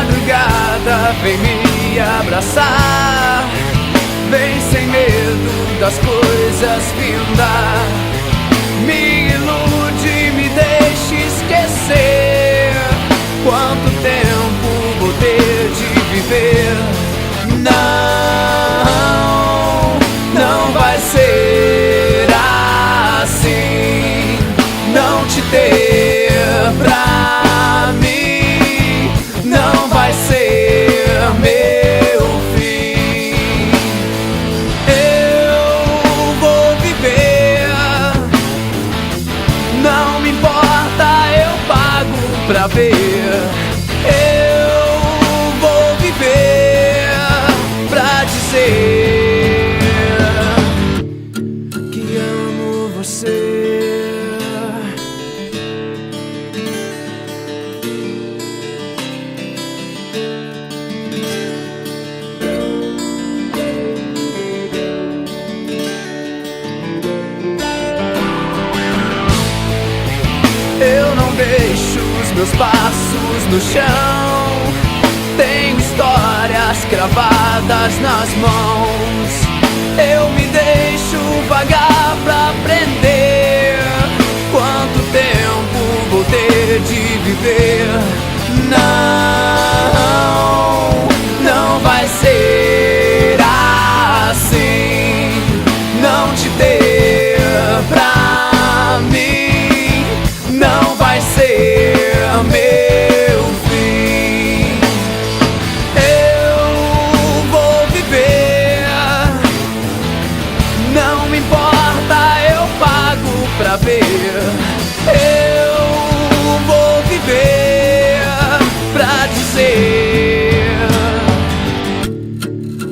madrugada vem me abraçar, vem sem medo das coisas findar, me ilude, me deixe esquecer quanto tempo vou ter de viver. Não, não vai ser assim, não te ter pra mim, não vai ser meu fim. Eu vou viver, não me importa, eu pago pra ver. Eu vou viver pra dizer que amo você. Eu não deixo os meus passos no chão, tenho histórias cravadas nas mãos. Eu me deixo vagar pra aprender quanto tempo vou ter de viver. Não, não vai ser assim, não te ter pra mim, não vai ser meu fim. Eu vou viver, não me importa, eu pago pra ver. Eu vou viver pra dizer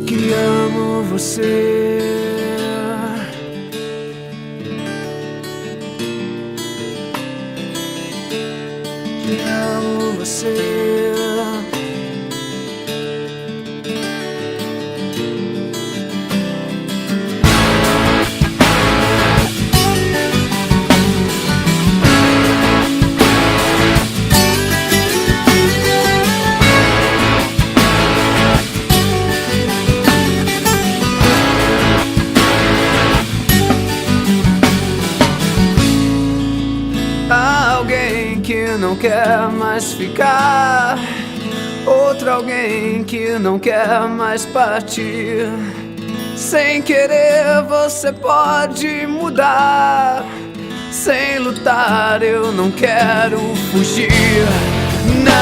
que amo você. Que amo você. Alguém que não quer mais ficar, outro alguém que não quer mais partir. Sem querer você pode mudar, sem lutar eu não quero fugir. Não,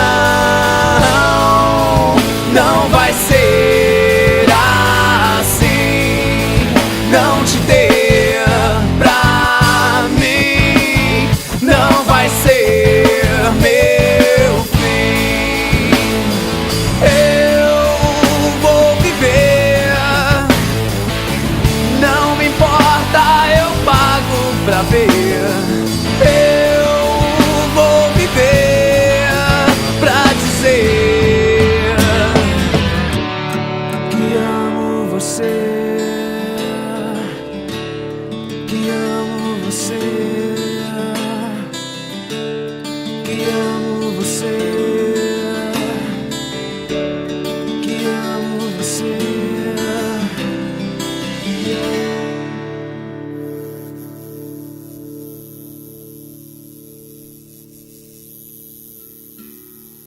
não vai ser assim, não te ter pra mim, não vai ser meu fim. Eu vou viver, não me importa, eu pago pra ver. Eu vou viver pra dizer que amo você, que amo você, que amo você.